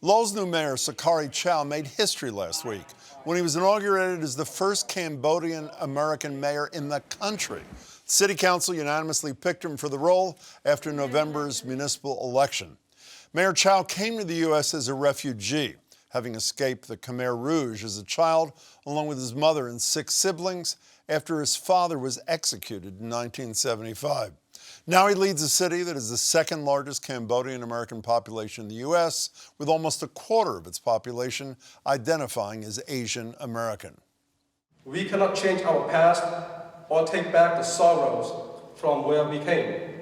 Lowell's new mayor, Sokhary Chau, made history last week when he was inaugurated as the first Cambodian American mayor in the country. City Council unanimously picked him for the role after November's municipal election. Mayor Chau came to the U.S. as a refugee, having escaped the Khmer Rouge as a child, along with his mother and 6 siblings, after his father was executed in 1975. Now he leads a city that is the second largest Cambodian American population in the U.S., with almost a quarter of its population identifying as Asian American. We cannot change our past or take back the sorrows from where we came,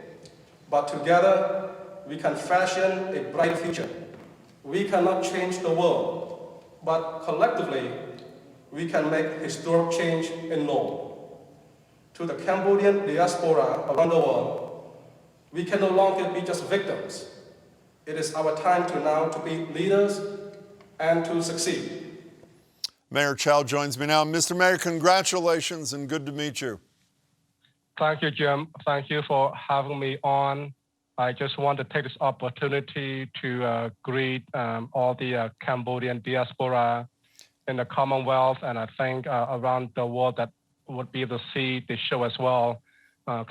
but together we can fashion a bright future. We cannot change the world, but collectively we can make historic change in Lowell. To the Cambodian diaspora around the world, we can no longer be just victims. It is our time now to be leaders and to succeed. Mayor Chau joins me now. Mr. Mayor, congratulations and good to meet you. Thank you, Jim. Thank you for having me on. I just want to take this opportunity to greet all the Cambodian diaspora in the Commonwealth, and I think around the world that would be able to see the show as well. You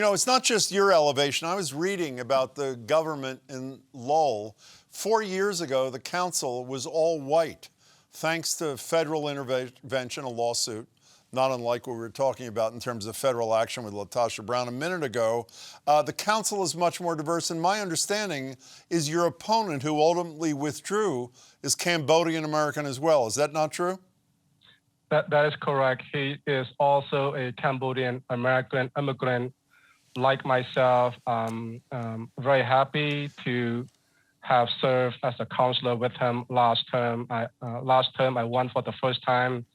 know, it's not just your elevation. I was reading about the government in Lowell. 4 years ago, the council was all white, thanks to federal intervention, a lawsuit, not unlike what we were talking about in terms of federal action with LaTosha Brown a minute ago. The council is much more diverse, and my understanding is your opponent, who ultimately withdrew, is Cambodian American as well. Is that not true? That is correct. He is also a Cambodian American immigrant like myself. Very happy to have served as a councilor with him last term. Last term, I won for the first time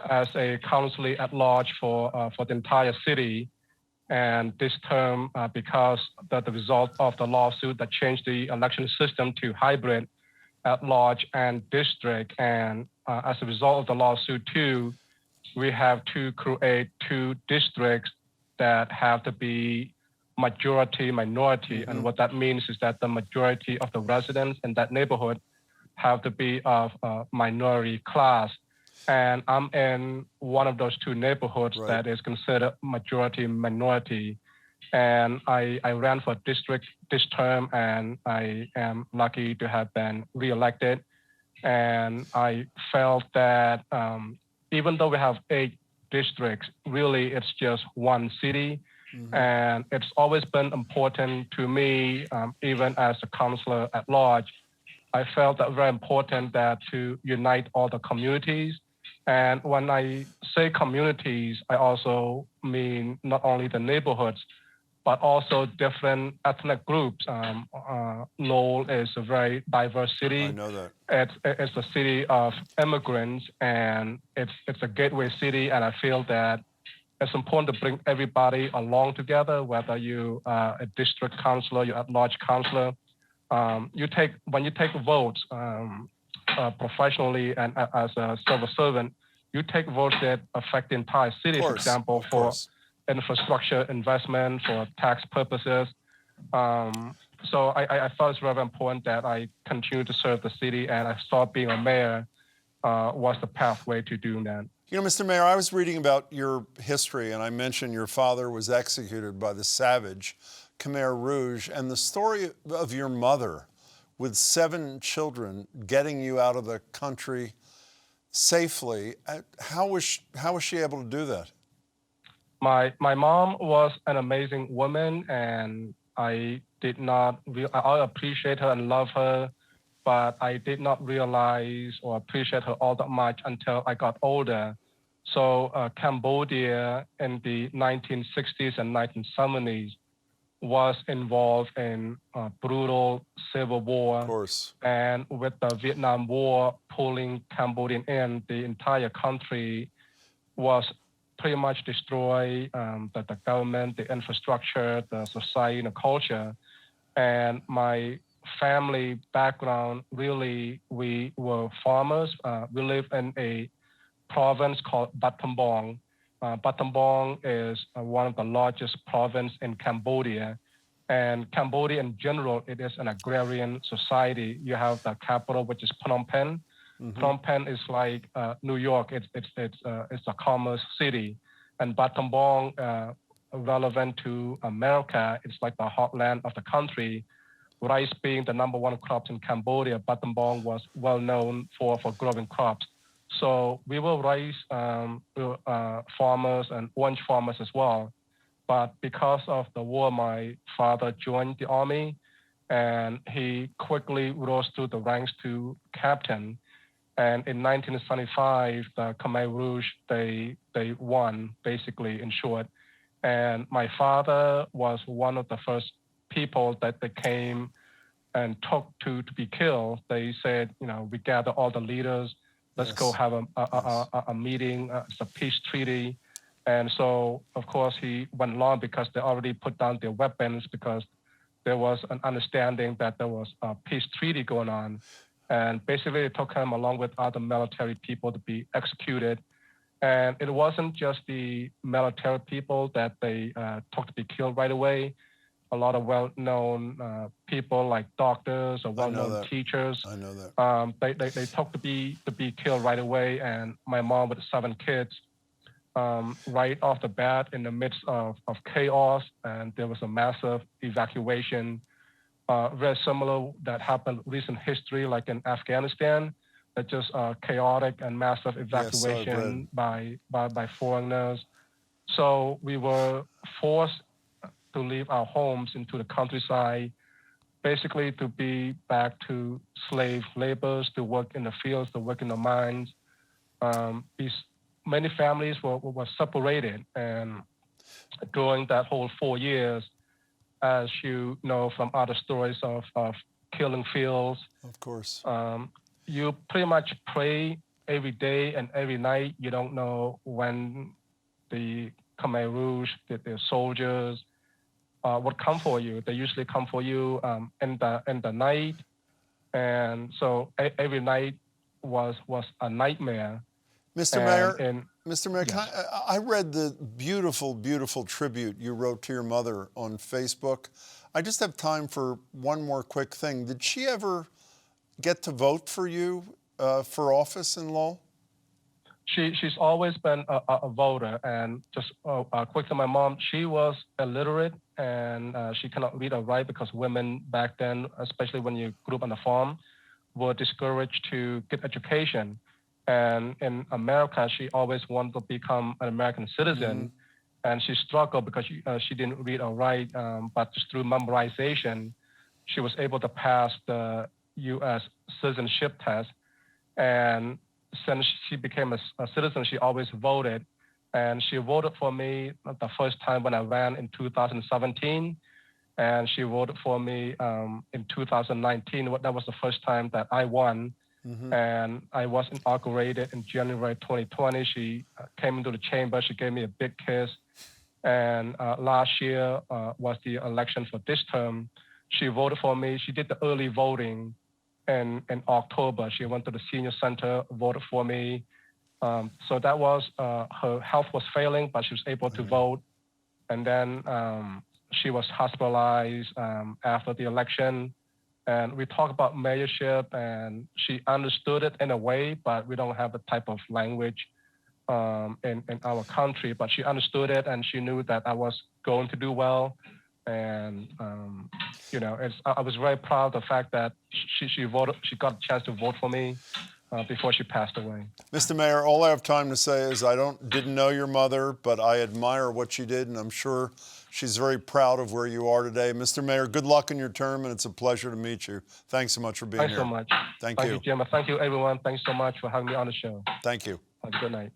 as a councilor at large for the entire city. And this term, because the result of the lawsuit that changed the election system to hybrid at large and district, and as a result of the lawsuit too, we have to create 2 districts that have to be majority minority. And what that means is that the majority of the residents in that neighborhood have to be of minority class. And I'm in one of those 2 neighborhoods that is considered majority minority. And I ran for district this term, and I am lucky to have been reelected. And I felt that even though we have 8 districts, really it's just one city. And it's always been important to me, even as a councilor at large. I felt that very important that to unite all the communities. And when I say communities, I also mean not only the neighborhoods, but also different ethnic groups. Lowell is a very diverse city. I know that. It's a city of immigrants, and it's a gateway city. And I feel that it's important to bring everybody along together, whether you are a district councilor, you're at large councilor. When you take votes professionally and as a civil servant, you take votes that affect the entire city, for example, for infrastructure investment, for tax purposes. So I thought it's very important that I continue to serve the city, and I thought being a mayor was the pathway to doing that. You know, Mr. Mayor, I was reading about your history, and I mentioned your father was executed by the savage Khmer Rouge, and the story of your mother with 7 children getting you out of the country safely. How was she able to do that? My mom was an amazing woman, and I appreciate her and love her, but I did not realize or appreciate her all that much until I got older. So Cambodia in the 1960s and 1970s was involved in brutal civil war. Of course. And with the Vietnam War pulling Cambodian in, the entire country was pretty much destroyed, the government, the infrastructure, the society, and the culture. And my family background, really, we were farmers. We live in a province called Battambang. Battambang is one of the largest provinces in Cambodia. And Cambodia in general, it is an agrarian society. You have the capital, which is Phnom Penh. Phnom Penh is like New York. It's a commerce city, and Battambang, relevant to America, it's like the heartland of the country. Rice being the #1 crop in Cambodia, Battambang was well known for growing crops. So we were rice farmers and orange farmers as well. But because of the war, my father joined the army, and he quickly rose through the ranks to captain. And in 1975, the Khmer Rouge, they won, basically, in short. And my father was one of the first people that they came and took to be killed. They said, we gather all the leaders, let's go have a meeting, it's a peace treaty. And so, of course, he went along because they already put down their weapons, because there was an understanding that there was a peace treaty going on. And basically, it took him along with other military people to be executed. And it wasn't just the military people that they took to be killed right away. A lot of well-known people like doctors or well-known teachers. I know that. They took to be killed right away. And my mom with 7 kids, right off the bat, in the midst of chaos, and there was a massive evacuation. Very similar that happened recent history, like in Afghanistan, that just chaotic and massive evacuation by foreigners. So we were forced to leave our homes into the countryside, basically to be back to slave labors, to work in the fields, to work in the mines. Many families were separated, and during that whole 4 years, as you know from other stories of killing fields. Of course. You pretty much pray every day and every night. You don't know when the Khmer Rouge, the soldiers, would come for you. They usually come for you in the night. And so every night was a nightmare. Mr. Mayor, yes. I read the beautiful, beautiful tribute you wrote to your mother on Facebook. I just have time for one more quick thing. Did she ever get to vote for you for office in Lowell? She's always been a voter. And just quick to my mom, she was illiterate, and she cannot read or write because women back then, especially when you grew up on the farm, were discouraged to get education. And in America, she always wanted to become an American citizen, and she struggled because she didn't read or write, but just through memorization, she was able to pass the U.S. citizenship test. And since she became a citizen, she always voted. And she voted for me the first time when I ran in 2017, and she voted for me in 2019. That was the first time that I won. And I was inaugurated in January 2020. She came into the chamber. She gave me a big kiss. And last year was the election for this term. She voted for me. She did the early voting in October. She went to the senior center, voted for me. So that was, her health was failing, but she was able to vote. And then she was hospitalized after the election. And we talked about mayorship, and she understood it in a way, but we don't have the type of language in our country. But she understood it, and she knew that I was going to do well. And I was very proud of the fact that she voted. She got a chance to vote for me before she passed away. Mr. Mayor, all I have time to say is I didn't know your mother, but I admire what she did, and I'm sure she's very proud of where you are today. Mr. Mayor, good luck in your term, and it's a pleasure to meet you. Thanks so much for being here. Thanks so much. Thank you. Thank you, Jim. Thank you, everyone. Thanks so much for having me on the show. Thank you. Have a good night.